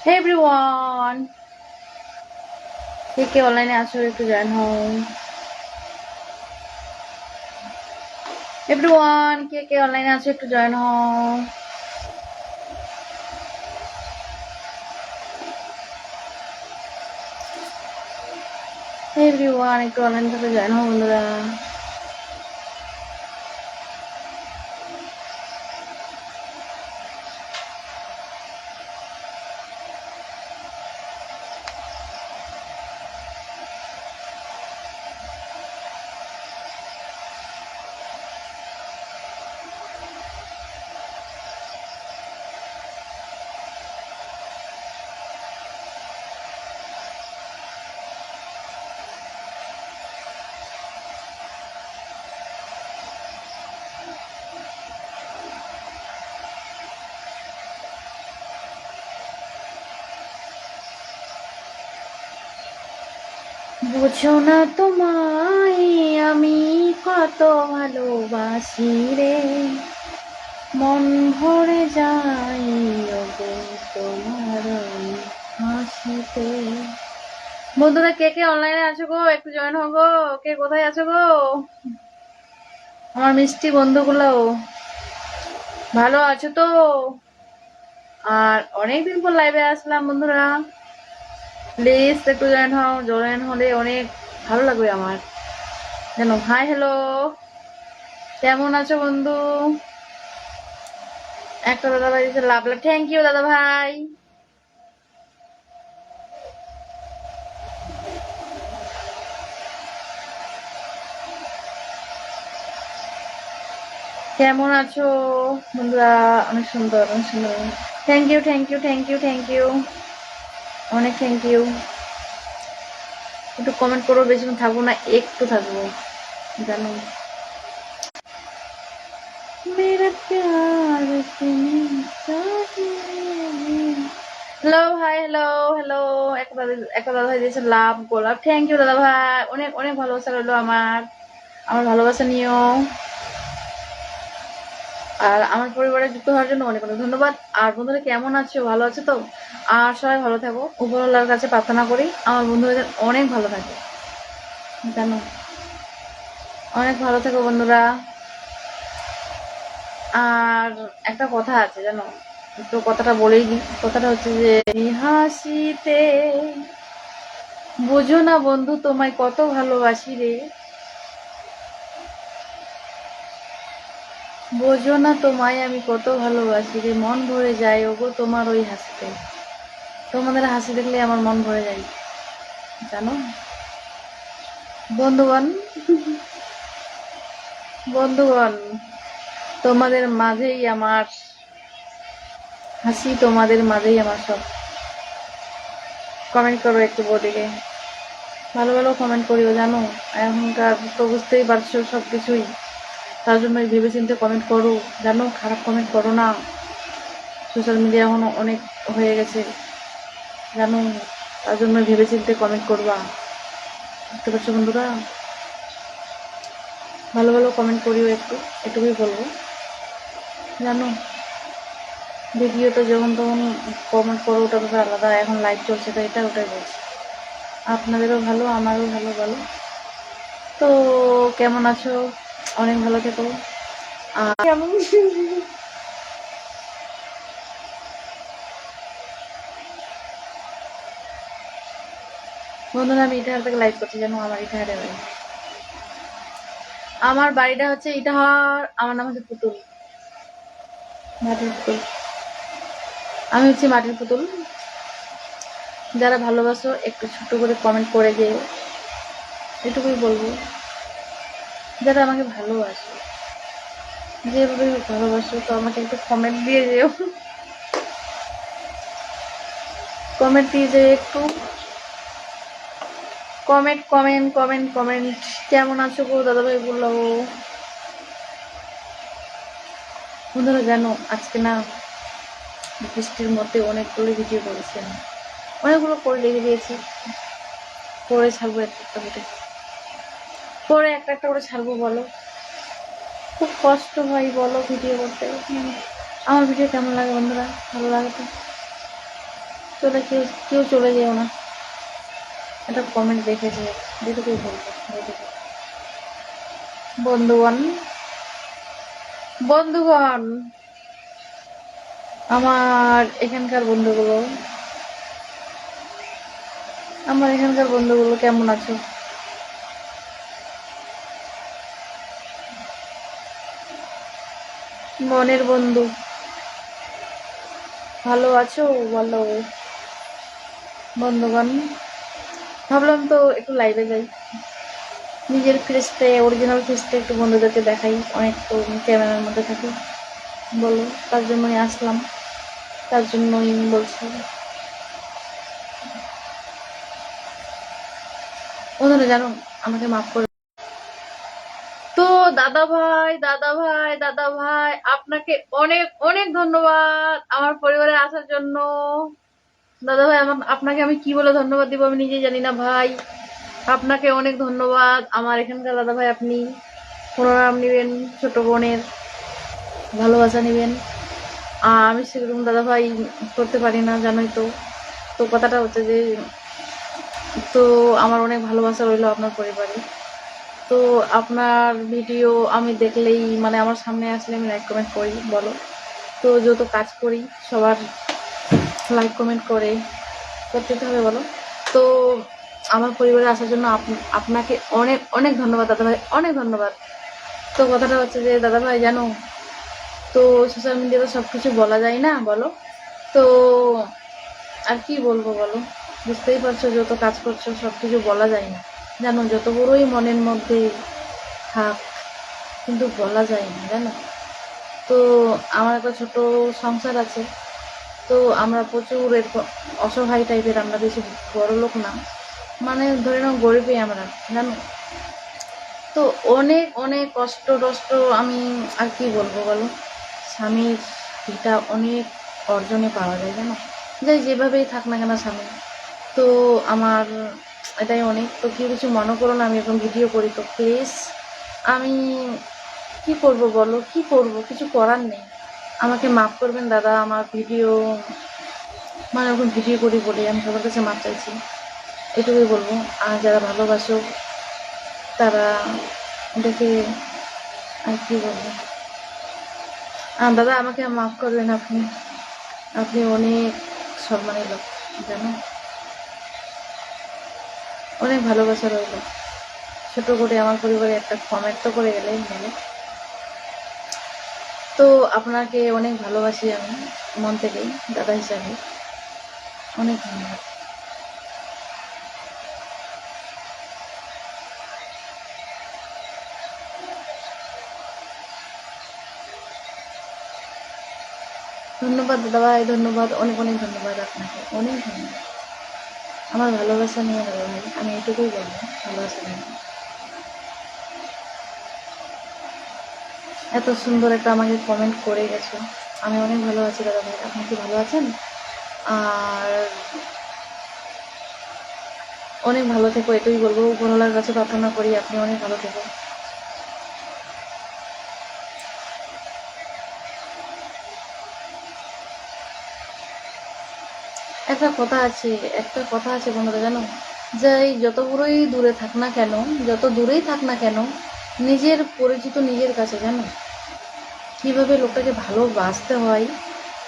Hey everyone, কে অনলাইনে আছো একটু জয়েন হও। এভরিওয়ান, কে অনলাইনে আছো একটু জয়েন হও। এভরিওয়ান, একটু অনলাইন থেকে জয়েন হও বন্ধুরা। বুঝো না তোমায় আমি কত ভালোবাসি রে, মন ভরে যাই ওগো তোমার হাসিতে। বন্ধুরা, কে অনলাইনে আছো গো একটু জয়েন হও গো। কে কোথায় আছো গো আমার মিষ্টি বন্ধুগুলো? ভালো আছো তো? আর অনেকদিন পর লাইভে আসলাম বন্ধুরা, প্লিজ একটু জয়েন হও। জয়েন হলে অনেক ভালো লাগবে আমার জানো। হাই হ্যালো, কেমন আছো বন্ধু? একটা দাদা ভাই দিয়েছে লাভ লাভ, থ্যাংক ইউ দাদা ভাই। কেমন আছো বন্ধুরা? অনেক সুন্দর, অনেক সুন্দর। Thank you, thank you, thank you, thank you, অনেক থ্যাংক ইউ। একটু কমেন্ট করো, বেশিক্ষণ থাকবো না, একটু থাকবো জানো। मेरा प्यार तुम्हें चाहिए। হ্যালো ভাই, হ্যালো হ্যালো। একটা দাদা ভাই দিয়েছে লাভ গোলাপ, থ্যাংক ইউ দাদা ভাই। অনেক অনেক ভালোবাসা রইলো আমার আমার ভালোবাসা নিও। আর আমার পরিবারে যুক্ত হওয়ার জন্য অনেক অনেক ধন্যবাদ। আর বন্ধুরা কেমন আছো? ভালো আছো তো? আর সবাই ভালো থাকো, উপরওয়ালার কাছে প্রার্থনা করি আমার বন্ধুদের অনেক ভালো থাকে জানো। অনেক ভালো থেকো বন্ধুরা। আর একটা কথা আছে জানো, তো কথাটা বলেই দিই। কথাটা হচ্ছে যে হাসিতে বুঝো না বন্ধু তোমায় কত ভালোবাসি রে, বোঝো না তোমায় আমি কত ভালোবাসি রে, মন ভরে যায় ওগো তোমার ওই হাসিতে। তোমাদের হাসি দেখলে আমার মন ভরে যায় জানো বন্ধুগণ। বন্ধুগণ, তোমাদের মাঝেই আমার হাসি, তোমাদের মাঝেই আমার সব। কমেন্ট করো একটু বদিকে, ভালো ভালো কমেন্ট করিও জানো। এখনকার তো বুঝতেই পারছো সব কিছুই, তার জন্য ভেবে চিন্তে কমেন্ট করো জানো। খারাপ কমেন্ট করো না, সোশ্যাল মিডিয়া এখনো অনেক হয়ে গেছে জানো, তার জন্য ভেবে চিন্তে কমেন্ট করবা, বুঝতে পারছো বন্ধুরা। ভালো ভালো কমেন্ট করিও একটু, এটুকুই বলবো জানো। ভিডিওতে যখন তখন কমেন্ট করো ওটা ব্যাপার আলাদা, এখন লাইভ চলছে তো এটা ওটাই বলছি। আপনাদেরও ভালো, আমারও ভালো বলো তো। কেমন আছো? অনেক ভালো থেকো। আর কেমন বন্ধুরা, আমি ইটাহার থেকে লাইভ করছি জানো। আমার ইটাহারে বাড়ি, আমার বাড়িটা হচ্ছে ইটাহার। আমার নাম হচ্ছে পুতুল, মাটির পুতুল। আমি হচ্ছে মাটির পুতুল। যারা ভালোবাসো একটু ছোট করে কমেন্ট করে যেও, এটুকুই বলবো। যারা আমাকে ভালোবাসো, যেভাবে ভালোবাসো, তো আমাকে একটু কমেন্ট দিয়ে যেও, কমেন্ট দিয়ে যেও একটু। Comment comment comment comment. কেমন আছো গো দাদাভাই বললো। বন্ধুরা জানো, আজকে না বৃষ্টির মধ্যে অনেকগুলো ভিডিও করেছি আমি, অনেকগুলো করে রেখে দিয়েছি। পরে ছাড়বো একটা একটা করে, পরে একটা একটা করে ছাড়বো বলো। খুব কষ্ট হয় বলো ভিডিও করতে। আমার ভিডিও কেমন লাগে বন্ধুরা? ভালো লাগে তো? কেউ কেউ চলে যেও না, একটা কমেন্ট দেখেছে, যেটুকুই বলবো। বন্ধুগণ, বন্ধুগণ, আমার এখানকার বন্ধুগুলো, কেমন আছো? মনের বন্ধু, ভালো আছো? বলো বন্ধুগণ। ভাবলাম তো একটু লাইভে যাই, নিজের ফেসটা, অরিজিনাল ফেসটা একটু বন্ধুদেরকে দেখাই, অনেক তো ক্যামেরার মধ্যে থাকি। বলো, তার জন্যই আসলাম, তার জন্যই বলছি। বন্ধুরা জানো, আমাকে মাফ করে। তো দাদা ভাই, আপনাকে অনেক অনেক ধন্যবাদ আমার পরিবারে আসার জন্য। দাদা ভাই, আপনাকে আমি কি বলে ধন্যবাদ দিব আমি নিজেই জানি না ভাই। আপনাকে অনেক ধন্যবাদ আমার এখানকার দাদা ভাই। আপনি প্রণাম নেবেন, ছোট বোনের ভালোবাসা নেবেন। আমি সেরকম দাদা ভাই করতে পারি না, জানোই তো। তো কথাটা হচ্ছে যে, তো আমার অনেক ভালোবাসা রইলো আপনার পরিবারে। তো আপনার ভিডিও আমি দেখলেই, মানে আমার সামনে আসলে আমি লাইক কমেন্ট করি, বলো। তো যত কাজ করি সবার লাইক কমেন্ট করতে হবে, বলো। তো আমার পরিবারে আসার জন্য আপনাকে অনেক অনেক ধন্যবাদ দাদা ভাই, অনেক ধন্যবাদ। তো কথাটা হচ্ছে যে দাদা ভাই জানো, তো সোশ্যাল মিডিয়াতে সব কিছু বলা যায় না, বলো। তো আর কি বলবো বলো, বুঝতেই পারছো, যত কাজ করছো সব কিছু বলা যায় না, জানো। যত বড়ই মনের মধ্যে থাক, কিন্তু বলা যায় না, জানো। তো আমার একটা ছোট সংসার আছে। তো আমরা প্রচুর এরকম অসহায় টাইপের, আমরা বেশি বড় লোক না, মানে ধরে নাও গরিবই আমরা, জানো। তো অনেক অনেক কষ্ট টষ্ট, আমি আর কি বলবো বলো। স্বামীর এটা অনেক অর্জনে পাওয়া যায়, জানো। যাই যেভাবেই থাক না কেন স্বামী, তো আমার এটাই অনেক। তো কেউ কিছু মনে করো না, আমি এরকম ভিডিও করি, তো প্লিজ। আমি কি করব বলো, কি করব, কিছু করার নেই। আমাকে মাফ করবেন দাদা, আমার ভিডিও, মানে ওরকম ভিডিও করি বলে আমি সবার কাছে মাফ চাইছি, এটুকুই বলবো। আর যারা ভালোবাসো তারা দেখে, আর কি বলবো। দাদা আমাকে মাফ করবেন, আপনি আপনি অনেক সম্মানী লোক, জানো। অনেক ভালোবাসা রইল, ছোট করে আমার পরিবারে একটা কমেন্ট তো করে গেলেন ভালো। তো আপনাকে অনেক ভালোবাসি আমি মন থেকেই, দাদা হিসাবে। অনেক ধন্যবাদ। ধন্যবাদ দাদা ভাই, ধন্যবাদ, অনেক অনেক ধন্যবাদ আপনাকে, অনেক ধন্যবাদ। আমার ভালোবাসা নিয়ে দাদা ভাই, আমি এটুকুই বলবো, ভালোবাসা নিয়ে। এত সুন্দর একটা আমাকে কমেন্ট করে গেছো, আমি অনেক ভালো আছি দাদা ভাই। আপনি কি ভালো আছেন? আর অনেক ভালো থেকো, এটাই বলবো। উপরওয়ালার কাছে প্রার্থনা করি আপনি অনেক ভালো থেকো। একটা কথা আছে বন্ধুরা, জানো, যে যত বড়ই দূরে থাক না কেন, যত দূরেই থাক না কেন, নিজের পরিচিত নিজের কাছে, জানো। কীভাবে লোকটাকে ভালোবাসতে হয়,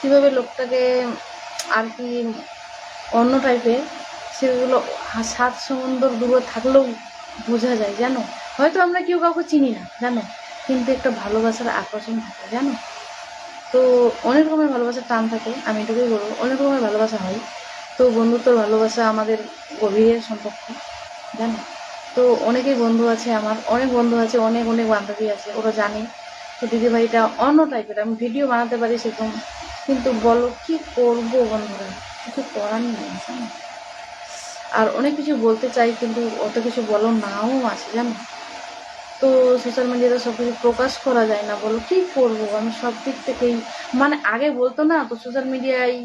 কীভাবে লোকটাকে আর কি অন্য টাইপের, সেগুলো সাত সমুদ্র দূরে থাকলেও বোঝা যায়, জানো। হয়তো আমরা কেউ কাউকে চিনি না, জানো, কিন্তু একটা ভালোবাসার আকর্ষণ থাকে, জানো। তো অনেক রকমের ভালোবাসার টান থাকে, আমি এটুকুই বলবো, অনেক রকমের ভালোবাসা হয়। তো বন্ধুত্বর ভালোবাসা আমাদের গভীরের সম্পর্ক, জানো। তো অনেকেই বন্ধু আছে, আমার অনেক বন্ধু আছে, অনেক অনেক বান্ধবী আছে, ওরা জানে। তো দিদিভাইটা অন্য টাইপের, আমি ভিডিও বানাতে পারি সেরকম, কিন্তু বলো কি করবো বন্ধুরা, কিছু করার নেই, জানো। আর অনেক কিছু বলতে চাই, কিন্তু অত কিছু বলো নাও আছে, জানো। তো সোশ্যাল মিডিয়াতে সব কিছু প্রকাশ করা যায় না, বলো কি করবো। আমি সব দিক থেকেই, মানে আগে বলতো না তো, সোশ্যাল মিডিয়ায়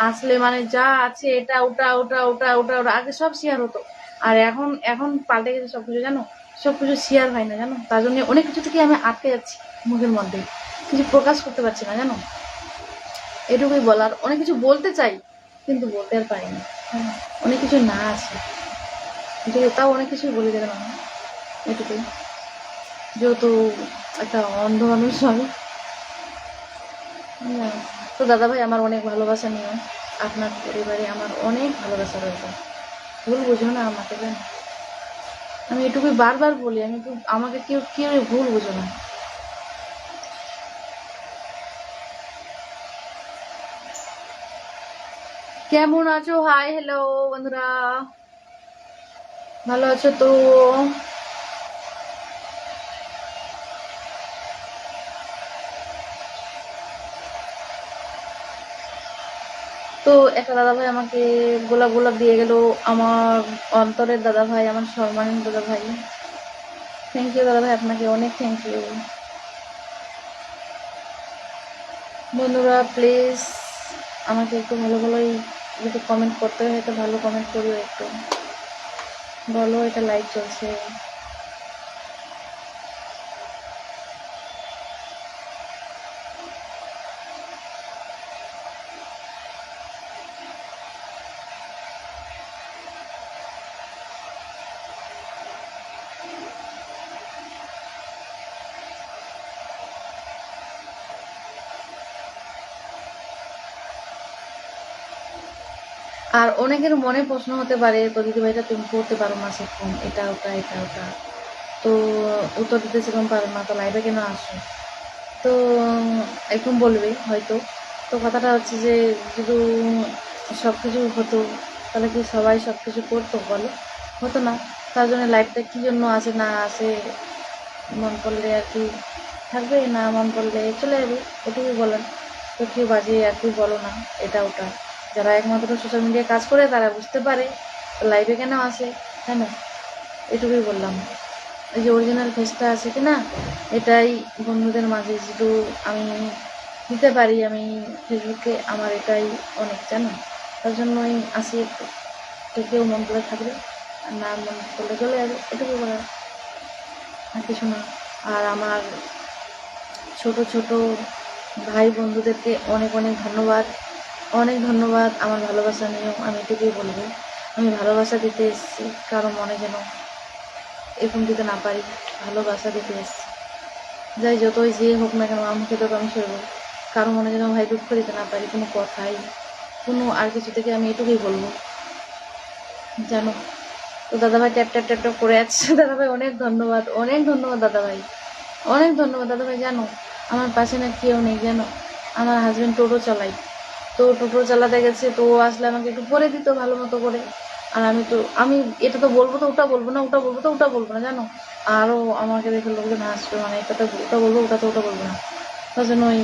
আসলে মানে যা আছে এটা ওটা ওটা ওটা ওটা ওটা আগে সব শেয়ার হতো। আর এখন এখন পাল্টে গেছে সব কিছু, জানো। সব কিছু শেয়ার হয় না, জানো। তার জন্য অনেক কিছু থেকে আমি আটকে যাচ্ছি, মুখের মধ্যে কিছু প্রকাশ করতে পারছি না, জানো। এটুকুই বলার, অনেক কিছু বলতে চাই কিন্তু বলতে আর পারি না। হ্যাঁ, অনেক কিছু না আছে, কিন্তু তাও অনেক কিছুই বলে দেবেন আমি এটুকুই, যেহেতু একটা অন্ধ মানুষ আমি। তো দাদাভাই আমার অনেক ভালোবাসা নিও, আপনার পরিবারে আমার অনেক ভালোবাসা রয়েছে, ভুল বুঝো না আমাকে জান। আমি এটুকুই বারবার বলি, আমি তো আমাকে কেউ কেউ ভুল বুঝো না। কেমন আছো? হাই হ্যালো বন্ধুরা, ভালো আছো তো? তো একটা দাদাভাই আমাকে গোলাপ গোলাপ দিয়ে গেল, আমার অন্তরের দাদাভাই, আমার সম্মানের দাদাভাই। থ্যাংক ইউ দাদাভাই, আপনাকে অনেক থ্যাংক ইউ। বন্ধুরা প্লিজ আমাকে একটু ভালো ভালোই যদি কমেন্ট করতে হয় তো ভালো কমেন্ট করিও, একটু বলো এটা লাইভ চলছে। আর অনেকের মনে প্রশ্ন হতে পারে, তো দিদি ভাইটা তুমি পড়তে পারো না সেরকম, এটা ওটা এটা ওটা, তো উত্তর দিতে সেরকম পারো না, তো লাইভে কেন আসো? তো এরকম বলবে হয়তো। তো কথাটা হচ্ছে যে যদি সব কিছু হতো তাহলে কি সবাই সব কিছু করতো বলো? হতো না। তার জন্য লাইফটা কী জন্য আসে না আসে, মন করলে আর কি থাকবে, না মন করলে চলে যাবে, এটুকুই বলেন। তো কেউ বাজিয়ে আর কি বলো না এটা ওটা, যারা একমাত্র সোশ্যাল মিডিয়ায় কাজ করে তারা বুঝতে পারে লাইভে কেন আসে, তাই না? এটুকুই বললাম। এই যে অরিজিনাল ফেসটা আছে কি না, এটাই বন্ধুদের মাঝে শুধু আমি দিতে পারি, আমি ফেসবুকে আমার এটাই অনেক, জানো? তার জন্যই আসি একটু, তো কেউ মন করে থাকবে আর না মন করলে চলে যাবে, এটুকু বলার, আর কিছু না। আর আমার ছোট ছোট ভাই বন্ধুদেরকে অনেক অনেক ধন্যবাদ, অনেক ধন্যবাদ। আমার ভালোবাসা নিয়েও আমি এটুকুই বলবো, আমি ভালোবাসা দিতে এসেছি, কারো মনে যেন এরকম দিতে না পারি, ভালোবাসা দিতে এসেছি। যাই যতই যে হোক না কেন আমাকে তো আমি সরবো, কারো মনে যেন ভাই দুঃখ দিতে না পারি কোনো কথাই, কোনো আর কিছু থেকে, আমি এটুকুই বলবো, জানো? তো দাদাভাই ট্যাপ ট্যাপ ট্যাপ ট্যাপ করে যাচ্ছে, দাদাভাই অনেক ধন্যবাদ, অনেক ধন্যবাদ দাদাভাই, অনেক ধন্যবাদ দাদাভাই। জানো আমার পাশে না কেউ নেই, জানো? আমার হাজব্যান্ড টোটো চালাই, তো টোটো চালাতে গেছে, তো ও আসলে আমাকে একটু পরে দিত ভালো মতো করে। আর আমি এটা তো বলবো, তো ওটা বলবো না, ওটা বলবো তো ওটা বলবো না, জানো? আরও আমাকে দেখে লোকজন হাসবে, মানে এটা তো ওটা বলবো, ওটা তো ওটা বলবো না। তার জন্য ওই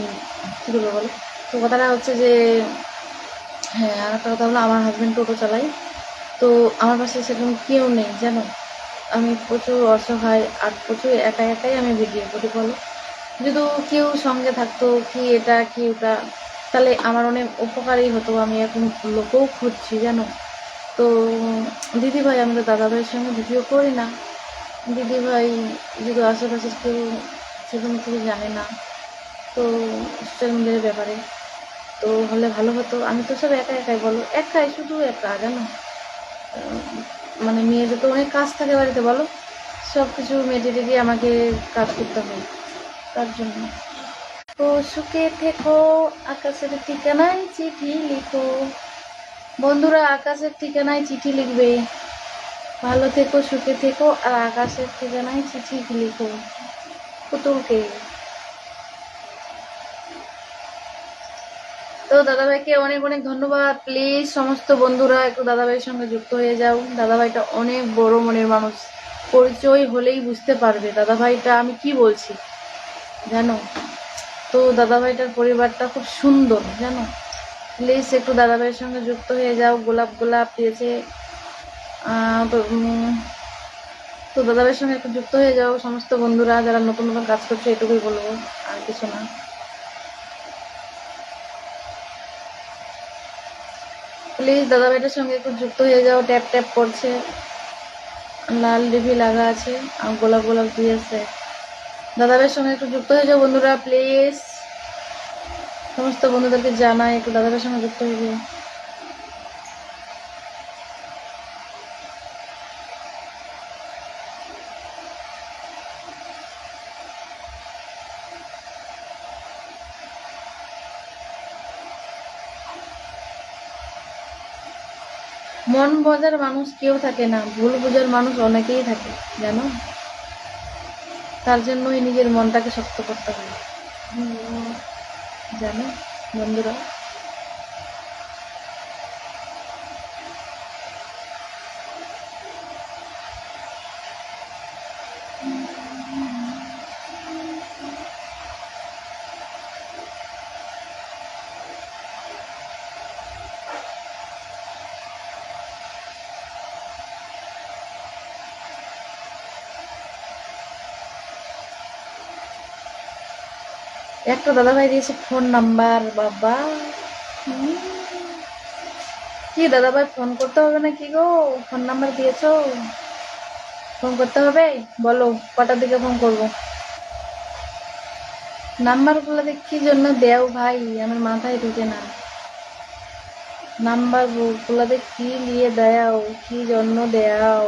কী করবো বলো? তো কথাটা হচ্ছে যে, হ্যাঁ, আর একটা কথা হলো আমার হাজব্যান্ড টোটো চালাই, তো আমার পাশে সেরকম কেউ নেই, জানো? আমি প্রচুর অসহায় আর প্রচুর একা একাই আমি ভিডিও করি, বলো? যদি কেউ সঙ্গে থাকতো, কি এটা কি ওটা, তাহলে আমার অনেক উপকারই হতো। আমি এখন লোকও খুঁজছি, জানো? তো দিদিভাই, আমি তো দাদাভাইয়ের সঙ্গে ভিডিও করি না, দিদিভাই যদি আশেপাশের কেউ সেরকম কিছু জানে না, তো সোশ্যাল মিডিয়ার ব্যাপারে তো হলে ভালো হতো। আমি তো সব একা একাই, বলো, একাই, শুধু একা, জানো? মানে মেয়েদের তো অনেক কাজ থাকে বাড়িতে, বলো? সব কিছু মেটে টেটে আমাকে কাজ করতে হয়, তার জন্য। তো সুখে থেকো, আকাশের ঠিকানায় চিঠি লিখো। বন্ধুরা আকাশের ঠিকানায় চিঠি লিখবে, ভালো থেকো, সুখে থেকো, আর আকাশের ঠিকানায় চিঠি লিখো পুতুলকে। তো দাদাভাইকে অনেক অনেক ধন্যবাদ। প্লিজ সমস্ত বন্ধুরা একটু দাদাভাইয়ের সঙ্গে যুক্ত হয়ে যাও, দাদাভাইটা অনেক বড় মনের মানুষ, পরিচয় হলেই বুঝতে পারবে দাদাভাইটা আমি কি বলছি, জানো? তো দাদাভাইটার পরিবারটা খুব সুন্দর, জানো? প্লিজ একটু দাদাভাইয়ের সঙ্গে যুক্ত হয়ে যাও। গোলাপ গোলাপ দিয়েছে, তো দাদাভাইয়ের সঙ্গে একটু যুক্ত হয়ে যাও সমস্ত বন্ধুরা যারা নতুন নতুন কাজ করছে, এটুকুই বলবো, আর কিছু না। প্লিজ দাদাভাইটার সঙ্গে একটু যুক্ত হয়ে যাও। ট্যাপ ট্যাপ করছে, লাল ডিভি লাগা আছে আর গোলাপ গোলাপ দিয়েছে। দাদাভাইয়ের সঙ্গে একটু যুক্ত হয়ে যাও বন্ধুরা, প্লিজ সমস্ত বন্ধুদেরকে জানাই একটু দাদাভাইয়ের সঙ্গে যুক্ত হয়ে যাও। মন বোঝার মানুষ কেউ থাকে না, ভুল বোঝার মানুষ অনেকেই থাকে জানো। তার জন্যই নিজের মনটাকে শক্ত করতে হয় জানো বন্ধুরা। একটা দাদাভাই দিয়েছে ফোন নাম্বার, বাবা কি দাদাভাই ফোন করতে হবে না কি গো? ফোন নাম্বার দিয়েছো, ফোন করতে হবে? বলো কটার দিকে ফোন করবো? নাম্বার গুলো কি জন্য দেও ভাই, আমার মাথায় ঢুকে না। নাম্বার গুলোতে কি নিয়ে দেও, কি জন্য দেও,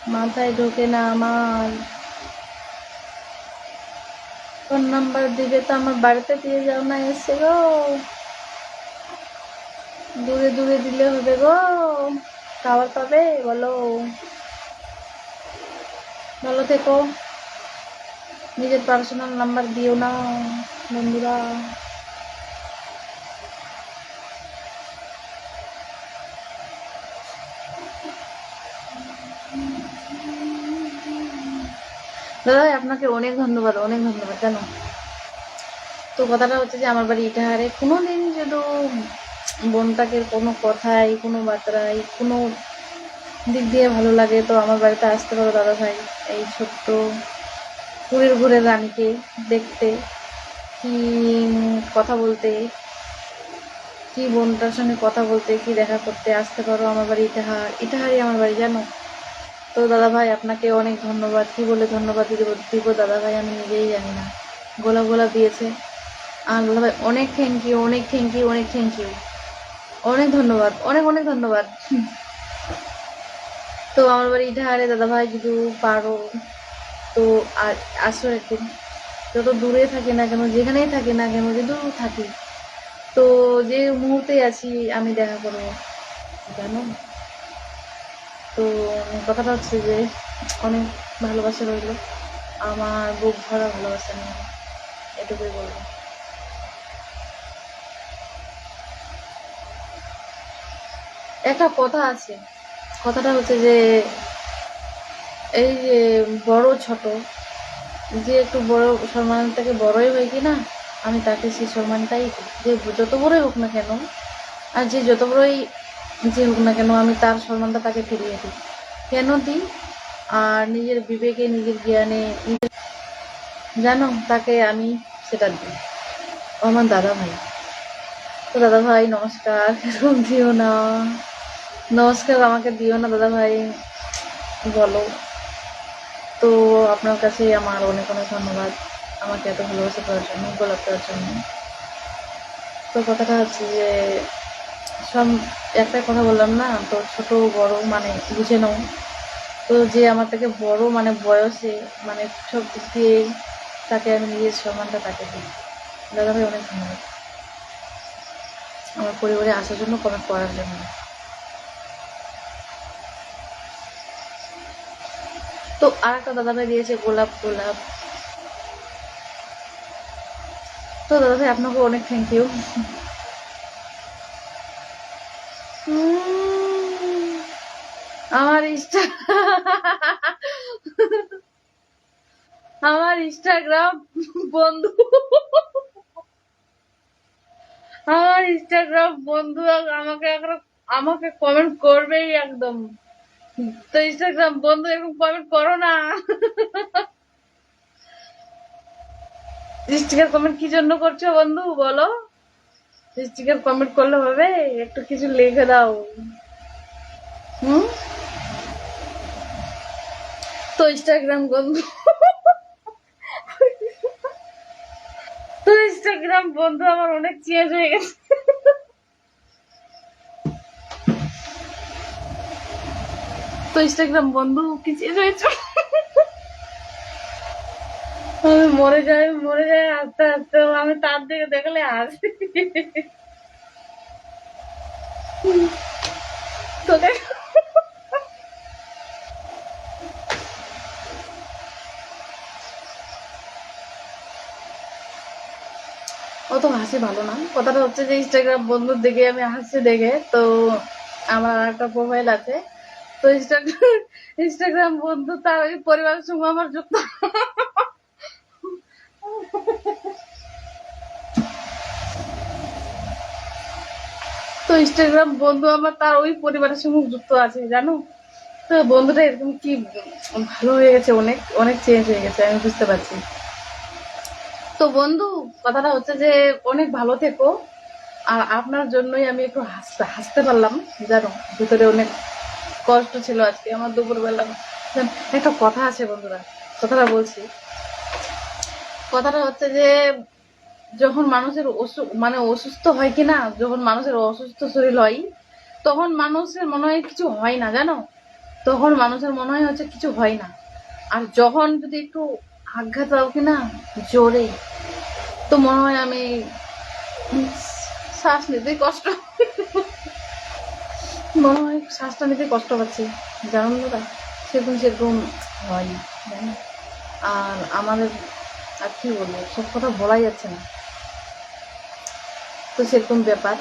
মাথায় ঢোকে না আমার। ফোন নাম্বার দিবে তো আমার বাড়িতে দিয়ে যাও না এসে গো, দূরে দূরে দিলে হবে গো, টাওয়ার পাবে? বলো ভালো থেকো, নিজের পার্সোনাল নাম্বার দিও না বন্ধুরা। দাদা আপনাকে অনেক ধন্যবাদ, অনেক ধন্যবাদ জানো। তো কথাটা হচ্ছে যে আমার বাড়ি ইটাহারে, কোনোদিন যদি বোনটাকে কোনো কথায়, কোনো বার্তায়, কোনো দিক দিয়ে ভালো লাগে তো আমার বাড়িতে আসতে পারো দাদা ভাই। এই ছোট্ট পুরীর ঘুরে রানীকে দেখতে, কি কথা বলতে, কি বোনটার সঙ্গে কথা বলতে, কি দেখা করতে আসতে পারো আমার বাড়ি ইটাহার। ইটাহারই আমার বাড়ি জানো। তো দাদা ভাই আপনাকে অনেক ধন্যবাদ, কি বলে ধন্যবাদ দিব দাদা ভাই আমি নিজেই জানি না। গোলাপ গোলাপ দিয়েছে আর দাদা ভাই অনেক থ্যাংক ইউ, অনেক থ্যাংক ইউ, অনেক থ্যাংক ইউ, অনেক ধন্যবাদ, অনেক অনেক ধন্যবাদ। তো আমার বাড়ি ইটাহারে দাদা ভাই যদি পারো তো আসো একদিন, যত দূরে থাকি না কেন, যেখানেই থাকি না কেন, যদি থাকি তো যে মুহূর্তে আছি আমি দেখা করবো জানো। তো কথাটা হচ্ছে যে অনেক ভালোবাসা রইল, আমার বুক ভরা ভালোবাসা নিয়ে, এটুকুই বলবো। একটা কথা আছে, কথাটা হচ্ছে যে এই যে বড় ছোট, যে একটু বড় সম্মান থেকে বড়ই হয় কি না, আমি তাকে সেই সম্মানটাই যে যত বড়ই হোক না কেন, আর যে যত বড়ই যে হোক না কেন, আমি তার সম্মানটা তাকে ফিরিয়ে দিই। কেন দিই? আর নিজের বিবেকে, নিজের জ্ঞানে, জানো তাকে আমি সেটা দিই। ও আমার দাদা ভাই। তো দাদা ভাই নমস্কার, এরকম দিও না, নমস্কার আমাকে দিও না দাদা ভাই, বলো। তো আপনার কাছে আমার অনেক অনেক ধন্যবাদ আমাকে এত ভালোবাসা করার জন্য, গোলাপ করার জন্য। তো কথাটা হচ্ছে যে সব একটা কথা বললাম না তো, ছোট বড় মানে বুঝে নাও। তো যে আমার থেকে বড় মানে বয়সে, মানে সব দিক দিয়ে তাকে আমি নিজের সম্মানটা তাকে দিই। দাদা ভাই অনেক ধন্যবাদ আমার পরিবারে আসার জন্য, কমেন্ট করার জন্য। তো আর একটা দাদা ভাই দিয়েছে গোলাপ গোলাপ। তো দাদা ভাই আপনাকে অনেক থ্যাংক ইউ। আমার ইনস্টা আমার ইনস্টাগ্রাম বন্ধু, আমার ইনস্টাগ্রাম বন্ধু আমাকে এখন আমাকে কমেন্ট করবেই একদম। তো ইনস্টাগ্রাম বন্ধু এরকম কমেন্ট করো না। স্টিকার কমেন্ট কি জন্য করছো বন্ধু বলো? স্টিকার কমেন্ট করলে হবে? একটু কিছু লিখে দাও। হুম। তো ইনস্টাগ্রাম বন্ধু, তো ইনস্টাগ্রাম বন্ধু আমার অনেক চেঞ্জ হয়ে গেছে। তো ইনস্টাগ্রাম বন্ধু কি চেঞ্জ হয়েছে? আমি মরে যাই, মরে যাই আস্তে আস্তে, আমি তার দিকে দেখলে আসি। ভালো না। কথাটা হচ্ছে যে ইনস্টাগ্রাম বন্ধুর দেখে আমি হাসছি দেখে, তো আমার একটা প্রোফাইল আছে, তো ইনস্টাগ্রাম বন্ধু তার ওই পরিবারের সঙ্গে আমার যুক্ত। তো ইনস্টাগ্রাম বন্ধু আমার তার ওই পরিবারের সঙ্গে যুক্ত আছে, জানো। তো বন্ধুটা এরকম কি ভালো হয়ে গেছে, অনেক অনেক চেঞ্জ হয়ে গেছে, আমি বুঝতে পারছি। তো বন্ধু, কথাটা হচ্ছে যে অনেক ভালো থেকো। আর আপনার জন্যই আমি একটু হাসতে হাসতে পারলাম, জানো। ভিতরে অনেক কষ্ট ছিল আজকে আমার দুপুরবেলা। একটা কথা আছে বন্ধুরা, কথাটা বলছি। কথাটা হচ্ছে যে যখন মানুষের মানে অসুস্থ হয় কি না, যখন মানুষের অসুস্থ শরীর হয়, তখন মানুষের মনে হয় কিছু হয় না, জানো। তখন মানুষের মনে হয় হচ্ছে কিছু হয় না। আর যখন যদি একটু আঘাত পাও কি না জোরে, তো মনে হয় আমি শ্বাস নিতে কষ্ট, মনে হয় শ্বাসটা নিতে কষ্ট পাচ্ছি, জানো দাদা। সেরকম সেরকম হয়, জানো। আর আমাদের আর কি বলবো, সব কথা বলাই যাচ্ছে না, তো সেরকম ব্যাপার।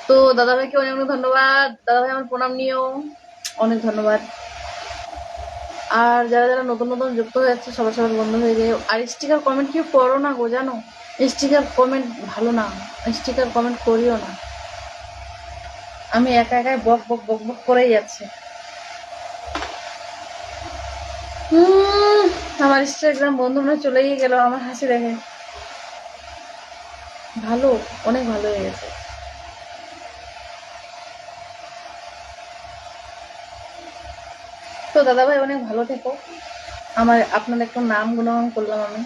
তো দাদাভাইকে অনেক অনেক ধন্যবাদ, দাদাভাই আমার প্রণাম নিও, অনেক ধন্যবাদ। আর যারা যারা নতুন নতুন যুক্ত হয়ে যাচ্ছে সবার সবার বন্ধ হয়ে যায়। আর স্টিকার কমেন্ট কেউ করো না গো, জানো। স্টিকার কমেন্ট ভালো না, স্টিকার কমেন্ট করিও না। আমি একা একাই বক বক বক বক করেই যাচ্ছে। আমার ইনস্টাগ্রাম বন্ধু মনে চলেই গেল আমার হাসি দেখে। ভালো, অনেক ভালো হয়ে গেছে। তো দাদাভাই অনেক ভালো থেকো। আমার আপনার একটু নাম গুণগান করলাম আমি।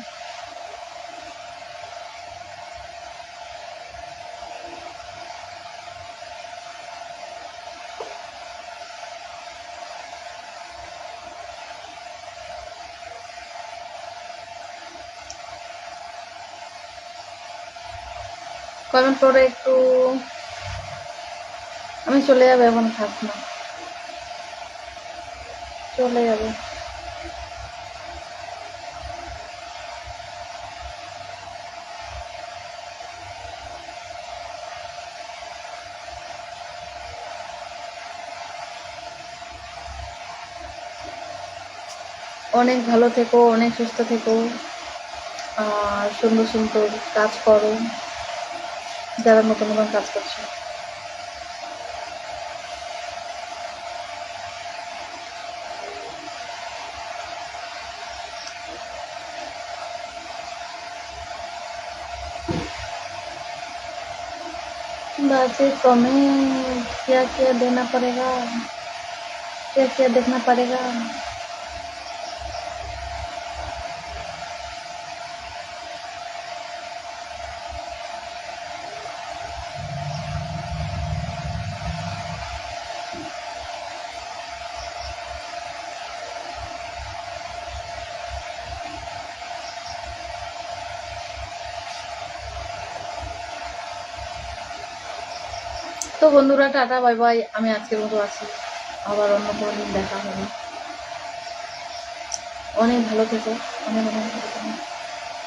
কমেন্ট করে একটু। আমি চলে যাবো এখন, থাক না, চলে যাবো। অনেক ভালো থেকো, অনেক সুস্থ থেকো, আর সুন্দর সুন্দর কাজ করো, যারা নতুন নতুন কাজ করছো। बाजी कमें क्या देना पड़ेगा, क्या क्या देखना पड़ेगा। তো বন্ধুরা টাটা বাই বাই, আমি আজকের মতো আছি, আবার অন্য কোনো দিন দেখা হবে। অনেক ভালো থেকো, অনেক অনেক ভালো থেকো,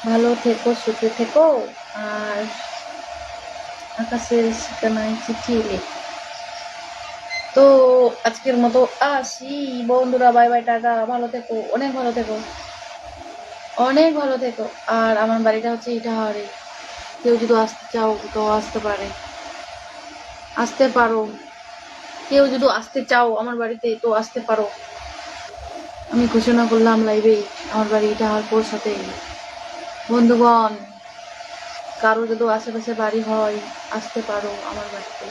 ভালো থেকো, সুখে থেকো। আর আকাশের ঠিকানায় চিঠি লেখো। তো আজকের মতো আসি বন্ধুরা, বাই বাই, টাটা, ভালো থেকো, অনেক ভালো থেকো, অনেক ভালো থেকো। আর আমার বাড়িটা হচ্ছে ইটাহারে, কেউ যদি আসতে চাও তো আসতে পারে, আসতে পারো। কেউ যদি আসতে চাও আমার বাড়িতে তো আসতে পারো। আমি ঘোষণা করলাম লাইভে, আমার বাড়ি ইটাহারপুর সাথে। বন্ধুগণ, কারো যদি আশেপাশে বাড়ি হয় আসতে পারো আমার বাড়িতে,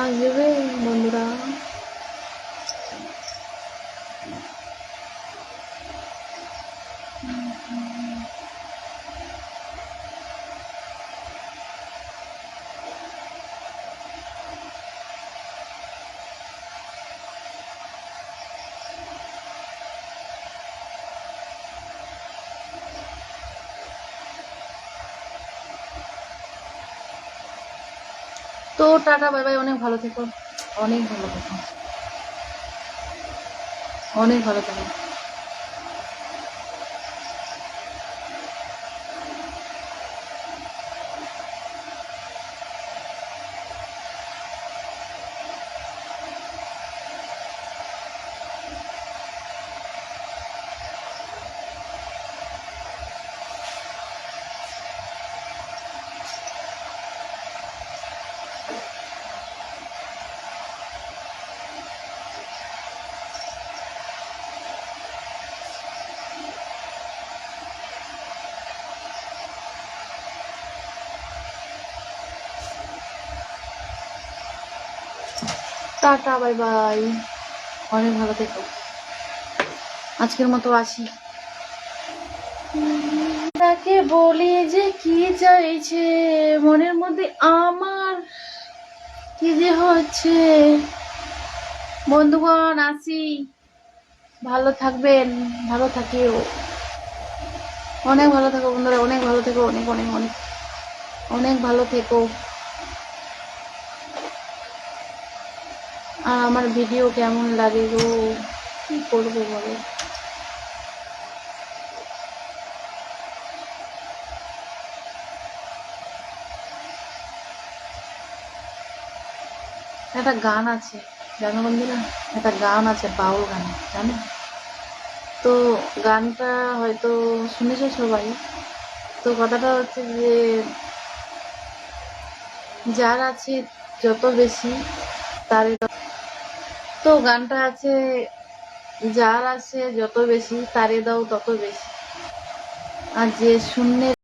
আসবে বন্ধুরা। তো টাটা বাই বাই, অনেক ভালো থেকো, অনেক ভালো থেকো, অনেক ভালো থেকো। টাটা, বাই বাই, অনেক ভালো থেকো। আজকের মতো আসি। তাকে বলি যে কি চাইছে মনের মধ্যে আমার, কি যে হচ্ছে। বন্ধুগণ আসি, ভালো থাকবেন, ভালো থাকিও, অনেক ভালো থেকো বন্ধুরা, অনেক ভালো থেকো, অনেক অনেক অনেক অনেক ভালো থেকো। আর আমার ভিডিও কেমন লাগে গো, কি করবো বলো। একটা গান আছে জানো বন্ধুরা, একটা গান আছে বাউল গান, জানো তো? গানটা হয়তো শুনেছো সবাই। তো কথাটা হচ্ছে যে যার আছে যত বেশি তার, তো গানটা আছে যার আছে যত বেশি তারে দাও তত বেশি, আর যে শূন্যের